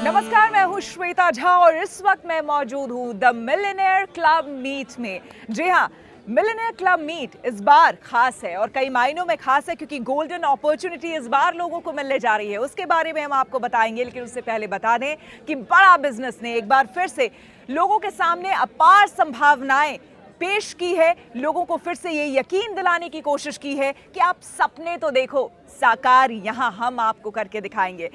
नमस्कार, मैं हूँ श्वेता झा और इस वक्त मैं मौजूद हूँ द मिलियनेयर क्लब मीट में। जी हाँ, मिलियनेयर क्लब मीट इस बार खास है और कई मायनों में खास है क्योंकि गोल्डन अपॉर्चुनिटी इस बार लोगों को मिलने जा रही है। उसके बारे में हम आपको बताएंगे, लेकिन उससे पहले बता दें कि बड़ा बिजनेस ने एक बार फिर से लोगों के सामने अपार संभावनाएं पेश की है। लोगों को फिर से ये यकीन दिलाने की कोशिश की है कि आप सपने तो देखो, साकार यहाँ हम आपको करके दिखाएंगे।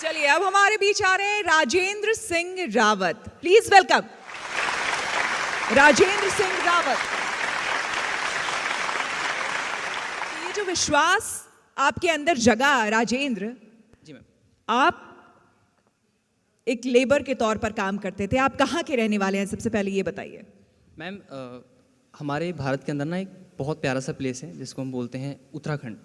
चलिए, अब हमारे बीच आ रहे हैं राजेंद्र सिंह रावत। Please welcome Rajendra Singh Rawat. ये जो विश्वास आपके अंदर जगा राजेंद्र जी मैम। आप एक लेबर के तौर पर काम करते थे, आप कहाँ के रहने वाले हैं? सबसे पहले ये बताइए। मैम, हमारे भारत के अंदर ना एक बहुत प्यारा सा प्लेस है जिसको हम बोलते हैं उत्तराखंड।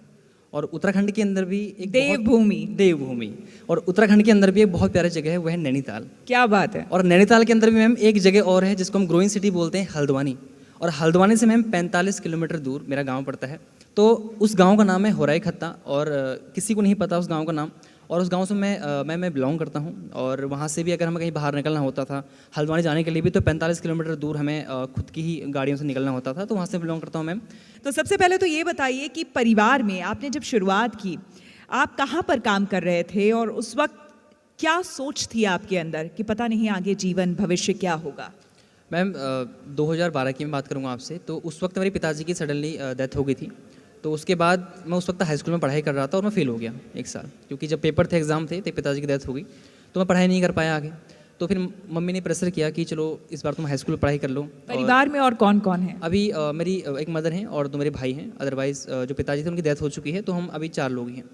और उत्तराखंड के अंदर भी एक देवभूमि और उत्तराखंड के अंदर भी एक बहुत प्यारी जगह है, वो है नैनीताल। क्या बात है। और नैनीताल के अंदर भी मैम एक जगह और है जिसको हम ग्रोइंग सिटी बोलते हैं, हल्द्वानी। और हल्द्वानी से मैम 45 किलोमीटर दूर मेरा गांव पड़ता है। तो उस गांव का नाम है होराई खत्ता और किसी को नहीं पता उस गांव का नाम। और उस गांव से मैं बिलोंग करता हूं। और वहां से भी अगर हमें कहीं बाहर निकलना होता था हल्द्वानी जाने के लिए भी, तो 45 किलोमीटर दूर हमें खुद की ही गाड़ियों से निकलना होता था। तो वहां से बिलोंग करता हूं मैम। तो सबसे पहले तो ये बताइए कि परिवार में आपने जब शुरुआत की, आप कहाँ पर काम कर रहे थे और उस वक्त क्या सोच थी आपके अंदर कि पता नहीं आगे जीवन भविष्य क्या होगा? मैम, 2012 की मैं बात करूँगा आपसे। तो उस वक्त मेरे पिताजी की सडनली डेथ हो गई थी। तो उसके बाद मैं उस वक्त हाई स्कूल में पढ़ाई कर रहा था और मैं फेल हो गया एक साल, क्योंकि जब पेपर थे, एग्ज़ाम थे, तो पिताजी की डेथ हो गई। तो मैं पढ़ाई नहीं कर पाया आगे। तो फिर मम्मी ने प्रेशर किया कि चलो इस बार तुम हाई स्कूल पढ़ाई कर लो। परिवार में और कौन कौन है? अभी मेरी एक मदर हैं और 2 मेरे भाई हैं। अदरवाइज़ जो पिताजी थे उनकी डेथ हो चुकी है, तो हम अभी 4 लोग ही हैं।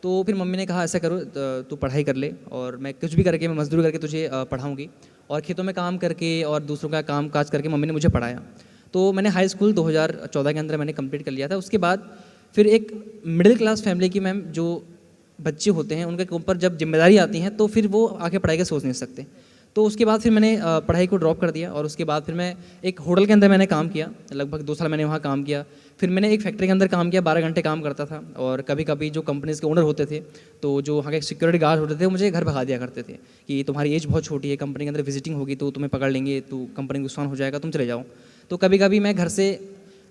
तो फिर मम्मी ने कहा ऐसा करो, तू पढ़ाई कर ले और मैं कुछ भी करके, मैं मजदूरी करके तुझे पढ़ाऊँगी। और खेतों में काम करके और दूसरों का काम काज करके मम्मी ने मुझे पढ़ाया। तो मैंने हाई स्कूल 2014 के अंदर मैंने कंप्लीट कर लिया था। उसके बाद फिर एक मिडिल क्लास फैमिली की मैम जो बच्चे होते हैं उनके ऊपर जब जिम्मेदारी आती हैं तो फिर वो आगे पढ़ाई का सोच नहीं सकते। तो उसके बाद फिर मैंने पढ़ाई को ड्रॉप कर दिया और उसके बाद फिर मैं एक होटल के अंदर मैंने काम किया। लगभग 2 साल मैंने वहाँ काम किया। फिर मैंने एक फैक्ट्री के अंदर काम किया, 12 घंटे काम करता था। और कभी कभी जो कंपनीज़ के ओनर होते थे, तो जो वहाँ के सिक्योरिटी गार्ड होते थे, वो मुझे घर भगा दिया करते थे कि तुम्हारी एज बहुत छोटी है, कंपनी के अंदर विजिटिंग होगी तो तुम्हें पकड़ लेंगे, तो कंपनी को नुकसान हो जाएगा, तुम चले जाओ। तो कभी कभी मैं घर से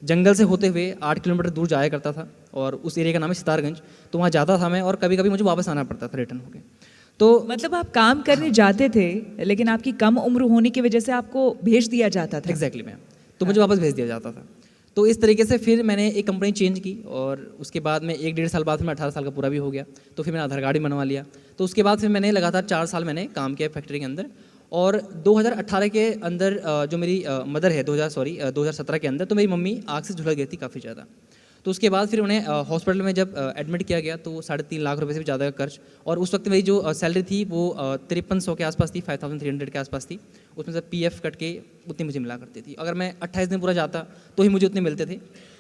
जंगल से होते हुए 8 किलोमीटर दूर जाया करता था और उस एरिया का नाम है सितारगंज। तो वहाँ जाता था मैं और कभी कभी मुझे वापस आना पड़ता था रिटर्न होकर। तो मतलब आप काम करने जाते थे लेकिन आपकी कम उम्र होने की वजह से आपको भेज दिया जाता था? Exactly ma'am. तो मुझे वापस भेज दिया जाता था। तो इस तरीके से फिर मैंने एक कंपनी चेंज की और उसके बाद में 1-1.5 साल बाद फिर मैं 18 साल का पूरा भी हो गया। तो फिर मैंने आधार कार्ड भी बनवा लिया। तो उसके बाद फिर मैंने लगातार 4 साल मैंने काम किया फैक्ट्री के अंदर। और 2018 के अंदर जो मेरी मदर है 2017 के अंदर, तो मेरी मम्मी आग से झुलस गई थी काफ़ी ज़्यादा। तो उसके बाद फिर उन्हें हॉस्पिटल में जब एडमिट किया गया तो 3.5 लाख रुपए से भी ज़्यादा का खर्च। और उस वक्त मेरी जो सैलरी थी वो 5300 के आसपास थी, 5300 के आसपास थी। उसमें से PF कट के उतनी मुझे मिला करती थी। अगर मैं 28 दिन पूरा जाता तो ही मुझे उतने मिलते थे।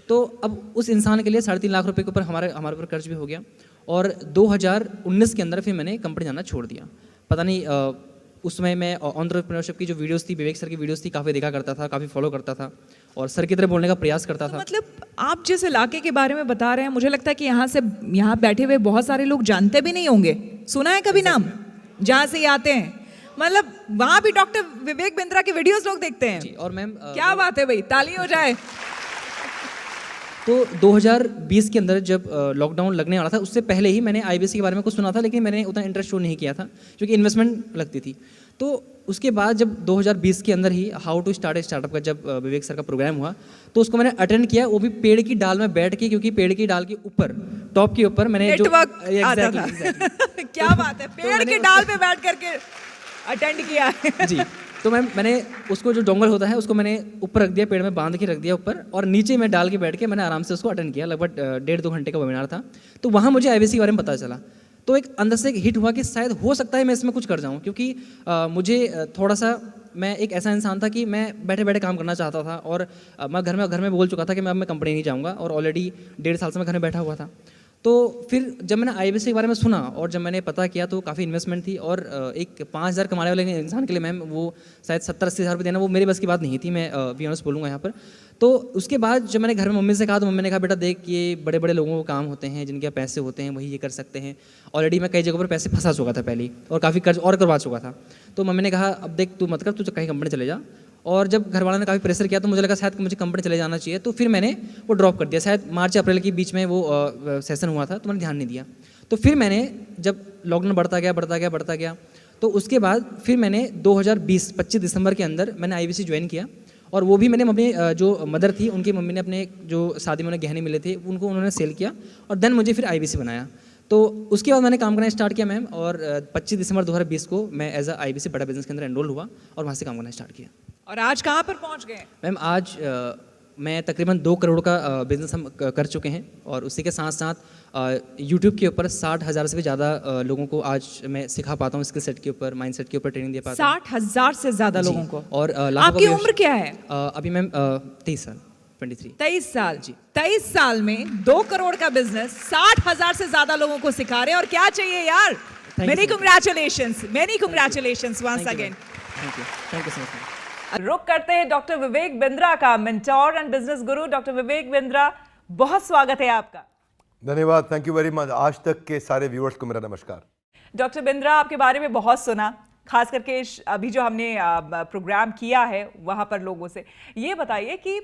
तो अब उस इंसान के लिए 3.5 लाख रुपये के ऊपर हमारे ऊपर कर्ज भी हो गया। और 2019 के अंदर फिर मैंने कंपनी जाना छोड़ दिया। पता नहीं, उस समय मैं एंटरप्रेन्योरशिप की जो वीडियोस थी, विवेक सर की वीडियोस थी, काफ़ी देखा करता था, काफ़ी फॉलो करता था और सर की तरह बोलने का प्रयास करता था। मतलब आप जिस इलाके के बारे में बता रहे हैं, मुझे लगता है कि यहाँ बैठे हुए बहुत सारे लोग जानते भी नहीं होंगे। सुना है कभी नाम जहाँ से ये आते हैं? मतलब वहाँ भी डॉक्टर विवेक बिंद्रा की वीडियोस लोग देखते हैं। जी। और मैम, क्या बात है भाई, ताली हो जाए। तो 2020 के अंदर जब लॉकडाउन लगने वाला था, उससे पहले ही मैंने IBC के बारे में कुछ सुना था, लेकिन मैंने उतना इंटरेस्ट शो नहीं किया था क्योंकि इन्वेस्टमेंट लगती थी। तो उसके बाद जब 2020 के अंदर ही how to start a startup का जब विवेक सर का प्रोग्राम हुआ, तो उसको मैंने अटेंड किया, वो भी पेड़ की डाल में बैठ के, क्योंकि पेड़ की डाल के ऊपर, टॉप के ऊपर मैंने नेटवर्क आता था। exactly. क्या बात है, पेड़ की डाल पे बैठ करके अटेंड किया है। जी। तो मैंने उसको जो डोंगल होता है उसको मैंने ऊपर रख दिया, पेड़ में बांध के रख दिया ऊपर, और नीचे मैं डाल के बैठ के मैंने आराम से उसको अटेंड किया। लगभग 1.5-2 घंटे का वेबिनार था। तो वहाँ मुझे आईबीसी के बारे में पता चला। तो एक अंदर से एक हिट हुआ कि शायद हो सकता है मैं इसमें कुछ कर जाऊँ, क्योंकि मुझे थोड़ा सा, मैं एक ऐसा इंसान था कि मैं बैठे बैठे काम करना चाहता था, और मैं घर में बोल चुका था कि मैं कंपनी नहीं जाऊँगा, और ऑलरेडी 1.5 साल से मैं घर में बैठा हुआ था। तो फिर जब मैंने आईबीसी के बारे में सुना और जब मैंने पता किया तो काफ़ी इन्वेस्टमेंट थी, और एक 5,000 कमाने वाले इंसान के लिए मैम वो शायद 70-80 हज़ार रुपये देना वो मेरे बस की बात नहीं थी, मैं बी ऑनेस्ट बोलूँगा यहाँ पर। तो उसके बाद जब मैंने घर में मम्मी से कहा तो मम्मी ने कहा बेटा देख, ये बड़े बड़े लोगों को काम होते हैं, जिनके पैसे होते हैं वही ये कर सकते हैं। ऑलरेडी मैं कई जगहों पर पैसे फंसा चुका था पहले ही, और काफ़ी कर्ज और करवा चुका था। तो मम्मी ने कहा अब देख तू मत कर, तू कहीं कंपनी चले जा। और जब घर वालों ने काफ़ी प्रेशर किया तो मुझे लगा शायद मुझे कंपनी चले जाना चाहिए, तो फिर मैंने वो ड्रॉप कर दिया। शायद मार्च अप्रैल के बीच में वो सेशन हुआ था, तो मैंने ध्यान नहीं दिया। तो फिर मैंने जब लॉकडाउन बढ़ता गया, तो उसके बाद फिर मैंने 2020 25 दिसंबर के अंदर मैंने आईबीसी ज्वाइन किया, और वो भी मैंने अपनी जो मदर थी उनकी मम्मी ने अपने जो शादी में उन्हें गहने मिले थे उनको उन्होंने सेल किया, और देन मुझे फिर आईबीसी बनाया। तो उसके बाद मैंने काम करना स्टार्ट किया मैम, और 25 दिसंबर 2020 को मैं एज अ आईबीसी बड़ा बिजनेस के अंदर एनरोल हुआ और वहाँ से काम करना स्टार्ट किया। और आज कहाँ पर पहुँच गए? मैम आज मैं तकरीबन 2 करोड़ का बिज़नेस हम कर चुके हैं, और उसी के साथ साथ यूट्यूब के ऊपर 60,000 से भी ज़्यादा लोगों को आज मैं सिखा पाता हूँ, स्किल सेट के ऊपर, माइंड सेट के ऊपर ट्रेनिंग दे पाता हूँ। 60,000 से ज़्यादा लोगों को? और आपकी उम्र क्या है? अभी मैम 23 साल, 23। 23 साल जी। 23 साल में 2 करोड़ का बिजनेस 60,000 से ज़्यादा लोगों को सिखा रहे हैं, और क्या चाहिए यार? Many congratulations once again. Thank you so much. रुक करते हैं डॉक्टर विवेक बिंद्रा का, mentor and business guru. Doctor Vivek Bindra, बहुत स्वागत है आपका। धन्यवाद, थैंक यू वेरी मच। आज तक के सारे व्यूअर्स को मेरा नमस्कार। डॉक्टर बिंद्रा, आपके बारे में बहुत सुना, खास करके अभी जो हमने प्रोग्राम किया है वहां पर लोगों से। ये बताइए कि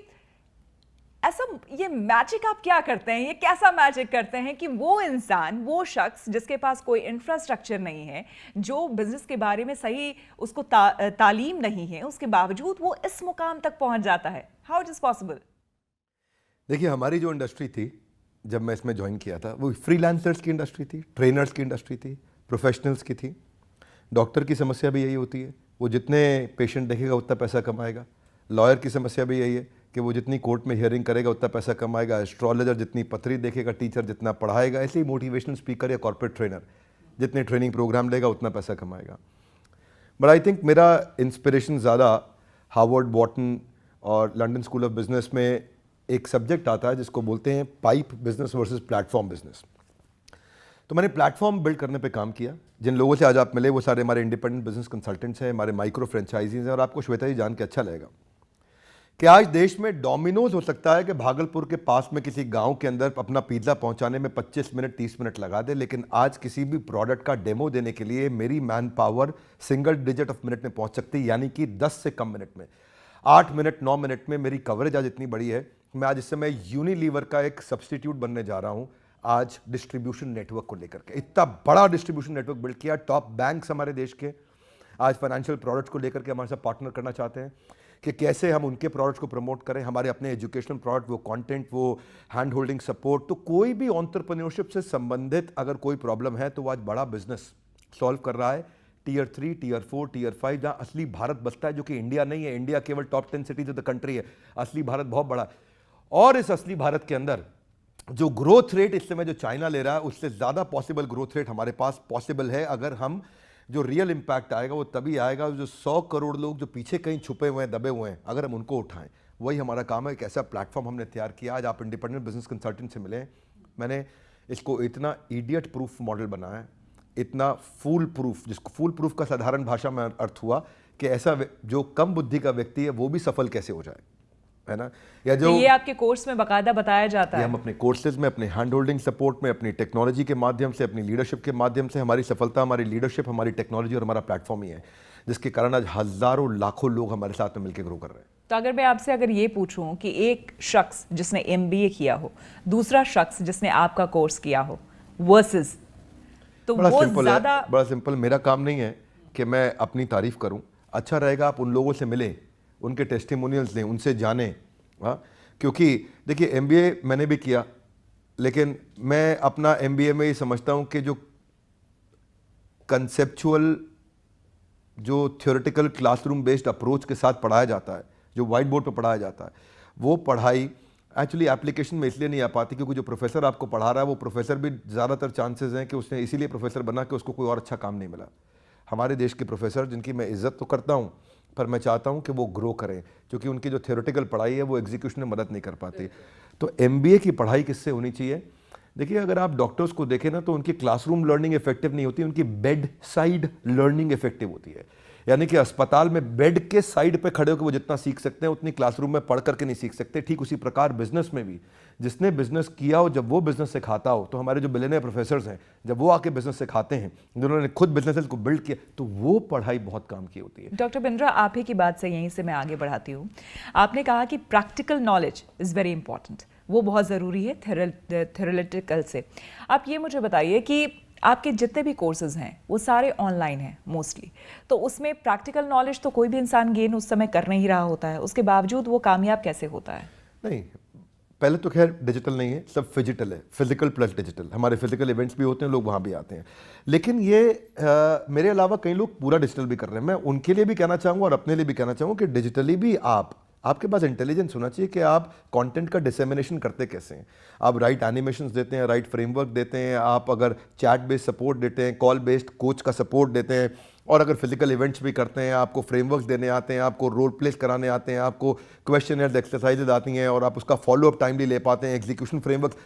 ऐसा ये मैजिक आप क्या करते हैं, ये कैसा मैजिक करते हैं कि वो इंसान, वो शख्स जिसके पास कोई इंफ्रास्ट्रक्चर नहीं है, जो बिजनेस के बारे में सही उसको तालीम नहीं है, उसके बावजूद वो इस मुकाम तक पहुंच जाता है? How it is possible? देखिए, हमारी जो इंडस्ट्री थी जब मैं इसमें ज्वाइन किया था, वो फ्रीलांसर्स की इंडस्ट्री थी, ट्रेनर्स की इंडस्ट्री थी, प्रोफेशनल्स की थी। डॉक्टर की समस्या भी यही होती है, वो जितने पेशेंट देखेगा उतना पैसा कमाएगा। लॉयर की समस्या भी यही है कि वो जितनी कोर्ट में हियरिंग करेगा उतना पैसा कमाएगा। एस्ट्रोलॉजर जितनी पत्री देखेगा, टीचर जितना पढ़ाएगा, ऐसे ही मोटिवेशनल स्पीकर या कॉर्पोरेट ट्रेनर जितने ट्रेनिंग प्रोग्राम लेगा उतना पैसा कमाएगा। बट आई थिंक मेरा इंस्पिरेशन ज़्यादा हार्वर्ड, बॉटन और लंदन स्कूल ऑफ बिजनेस में एक सब्जेक्ट आता है जिसको बोलते हैं pipe business versus platform business. तो मैंने प्लेटफॉर्म बिल्ड करने पे काम किया। जिन लोगों से आज आप मिले वो सारे हमारे इंडिपेंडेंट बिजनेस कंसल्टेंट्स हैं, हमारे माइक्रो फ्रेंचाइजीज हैं। और आपको श्वेता जी जान के अच्छा लगेगा कि आज देश में डोमिनोज हो सकता है कि भागलपुर के पास में किसी गांव के अंदर अपना पिज्ज़ा पहुंचाने में 25 मिनट 30 मिनट लगा दे, लेकिन आज किसी भी प्रोडक्ट का डेमो देने के लिए मेरी man power single digit of minute में पहुंच सकती है, यानी कि 10 से कम मिनट में, 8 मिनट 9 मिनट में मेरी कवरेज आज इतनी बड़ी है। मैं आज इस समय यूनिलीवर का एक सब्सटीट्यूट बनने जा रहा हूं आज डिस्ट्रीब्यूशन नेटवर्क को लेकर के। इतना बड़ा डिस्ट्रीब्यूशन नेटवर्क बिल्ड किया। टॉप बैंक्स हमारे देश के आज फाइनेंशियल प्रोडक्ट्स को लेकर के हमारे साथ पार्टनर करना चाहते हैं कि कैसे हम उनके प्रोडक्ट्स को प्रमोट करें, हमारे अपने एजुकेशनल प्रोडक्ट, वो कंटेंट, वो हैंड होल्डिंग सपोर्ट। तो कोई भी एंटरप्रेन्योरशिप से संबंधित अगर कोई प्रॉब्लम है तो वो आज बड़ा बिजनेस सॉल्व कर रहा है। टियर 3, टियर 4, टियर 5 जहाँ असली भारत बसता है, जो कि इंडिया नहीं है। इंडिया केवल top 10 cities of the country है, असली भारत बहुत बड़ा है। और इस असली भारत के अंदर जो ग्रोथ रेट इस समय जो चाइना ले रहा है, उससे ज़्यादा पॉसिबल ग्रोथ रेट हमारे पास पॉसिबल है। अगर हम जो रियल इंपैक्ट आएगा वो तभी आएगा जो 100 करोड़ लोग जो पीछे कहीं छुपे हुए हैं, दबे हुए हैं, अगर हम उनको उठाएं। वही हमारा काम है। एक ऐसा प्लेटफॉर्म हमने तैयार किया। आज आप इंडिपेंडेंट बिजनेस कंसल्टेंट से मिले, मैंने इसको इतना इडियट प्रूफ मॉडल बनाया, इतना फूल प्रूफ, जिसको फूल प्रूफ का साधारण भाषा में अर्थ हुआ कि ऐसा जो कम बुद्धि का व्यक्ति है वो भी सफल कैसे हो जाए, है ना। या जो ये आपके कोर्स में बाकायदा बताया जाता है। हम अपने कोर्सेज में, अपने हैंड होल्डिंग सपोर्ट में, अपनी टेक्नोलॉजी के माध्यम से, अपनी लीडरशिप के माध्यम से, हमारी सफलता हमारी लीडरशिप, हमारी टेक्नोलॉजी और हमारा प्लेटफॉर्म ही है जिसके कारण आज हजारों लाखों लोग हमारे साथ में मिलकर ग्रो कर रहे हैं। तो अगर मैं आपसे अगर ये पूछूं कि एक शख्स जिसने MBA किया हो, दूसरा शख्स जिसने आपका कोर्स किया हो, वर्सेस, तो वो ज्यादा बड़ा सिंपल। मेरा काम नहीं है कि मैं अपनी तारीफ करूं, अच्छा रहेगा आप उन लोगों से मिलें, उनके टेस्टिमोनियल्स लें, उनसे जानें। हाँ, क्योंकि देखिए MBA मैंने भी किया, लेकिन मैं अपना MBA में ये समझता हूं कि जो कंसेप्चुअल जो थियोरेटिकल क्लासरूम बेस्ड अप्रोच के साथ पढ़ाया जाता है, जो वाइट बोर्ड पर पढ़ाया जाता है, वो पढ़ाई एक्चुअली एप्लीकेशन में इसलिए नहीं आ पाती क्योंकि जो प्रोफेसर आपको पढ़ा रहा है वो प्रोफेसर भी ज़्यादातर चांसेस हैं कि उसने इसीलिए प्रोफेसर बना कि उसको कोई और अच्छा काम नहीं मिला। हमारे देश के प्रोफेसर जिनकी मैं इज्जत तो करता हूँ, पर मैं चाहता हूँ कि वो ग्रो करें, क्योंकि उनकी जो थियोरेटिकल पढ़ाई है वो एग्जीक्यूशन में मदद नहीं कर पाती। तो MBA की पढ़ाई किससे होनी चाहिए? देखिए, अगर आप डॉक्टर्स को देखें ना तो उनकी क्लासरूम लर्निंग इफेक्टिव नहीं होती, उनकी बेड साइड लर्निंग इफेक्टिव होती है। यानी कि अस्पताल में बेड के साइड पे खड़े होकर वो जितना सीख सकते हैं उतनी क्लासरूम में पढ़ करके नहीं सीख सकते। ठीक उसी प्रकार बिजनेस में भी, जिसने बिजनेस किया हो जब वो बिजनेस सिखाता हो, तो हमारे जो बिलियनियर प्रोफेसर्स हैं जब वो आके बिजनेस सिखाते हैं, जिन्होंने खुद बिजनेस को बिल्ड किया, तो वो पढ़ाई बहुत काम की होती है। डॉक्टर बिंद्रा, आप ही की बात से यहीं से मैं आगे बढ़ाती हूँ। आपने कहा कि practical knowledge is very important, वो बहुत ज़रूरी है थ्योरेटिकल से। आप ये मुझे बताइए कि आपके जितने भी कोर्सेज हैं वो सारे ऑनलाइन हैं मोस्टली, तो उसमें प्रैक्टिकल नॉलेज तो कोई भी इंसान गेन उस समय कर नहीं रहा होता है, उसके बावजूद वो कामयाब कैसे होता है? नहीं, पहले तो खैर डिजिटल नहीं है, सब फिजिकल है, फिजिकल प्लस डिजिटल। हमारे फिजिकल इवेंट्स भी होते हैं, लोग वहाँ भी आते हैं, लेकिन ये मेरे अलावा कई लोग पूरा डिजिटल भी कर रहे हैं। मैं उनके लिए भी कहना चाहूँगा और अपने लिए भी कहना चाहूँगा कि डिजिटली भी आपके पास इंटेलिजेंस होना चाहिए कि आप कंटेंट का डिसेमिनेशन करते कैसे हैं। आप राइट एनिमेशंस देते हैं, राइट फ्रेमवर्क देते हैं, आप अगर चैट बेस्ड सपोर्ट देते हैं, कॉल बेस्ड कोच का सपोर्ट देते हैं, और अगर फिजिकल इवेंट्स भी करते हैं, आपको फ्रेमवर्क्स देने आते हैं, आपको रोल प्लेस कराने आते हैं, आपको क्वेश्चनर्स एक्सरसाइजेज आती हैं और आप उसका फॉलोअप टाइमली ले पाते हैं, एग्जीक्यूशन फ्रेमवर्क,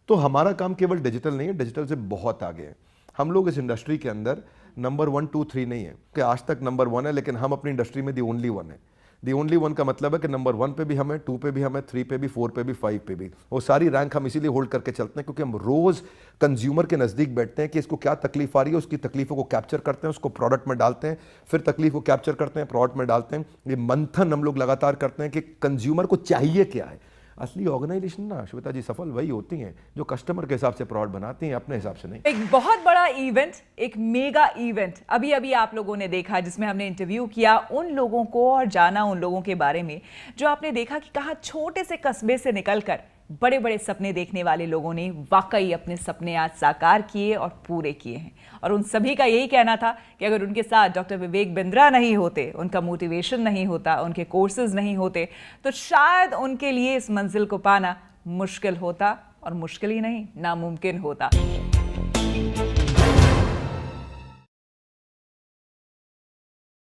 तो हमारा काम केवल डिजिटल नहीं है, डिजिटल से बहुत आगे है। हम लोग इस इंडस्ट्री के अंदर नंबर 1, 2, 3 नहीं है कि आज तक नंबर 1 है, लेकिन हम अपनी इंडस्ट्री में दी ओनली 1 है। दी ओनली 1 का मतलब है कि नंबर 1 पे भी हम हैं, 2 पे भी हम हैं, 3 पे भी, 4 पे भी, 5 पे भी। वो सारी रैंक हम इसीलिए होल्ड करके चलते हैं क्योंकि हम रोज कंज्यूमर के नज़दीक बैठते हैं कि इसको क्या तकलीफ आ रही है, उसकी तकलीफों को कैप्चर करते हैं, उसको प्रोडक्ट में डालते हैं, फिर तकलीफ को कैप्चर करते हैं, प्रोडक्ट में डालते हैं। ये मंथन हम लोग लगातार करते हैं कि कंज्यूमर को चाहिए क्या है। असली ऑर्गेनाइजेशन ना श्वेता जी सफल वही होती हैं जो कस्टमर के हिसाब से प्रोडक्ट बनाती हैं, अपने हिसाब से नहीं। एक बहुत बड़ा इवेंट, एक मेगा इवेंट अभी अभी आप लोगों ने देखा, जिसमें हमने इंटरव्यू किया उन लोगों को और जाना उन लोगों के बारे में जो आपने देखा कि कहाँ छोटे से कस्बे से निकलकर बड़े बड़े सपने देखने वाले लोगों ने वाकई अपने सपने आज साकार किए और पूरे किए हैं। और उन सभी का यही कहना था कि अगर उनके साथ डॉक्टर विवेक बिंद्रा नहीं होते, उनका मोटिवेशन नहीं होता, उनके कोर्सेज नहीं होते, तो शायद उनके लिए इस मंजिल को पाना मुश्किल होता, और मुश्किल ही नहीं, नामुमकिन होता।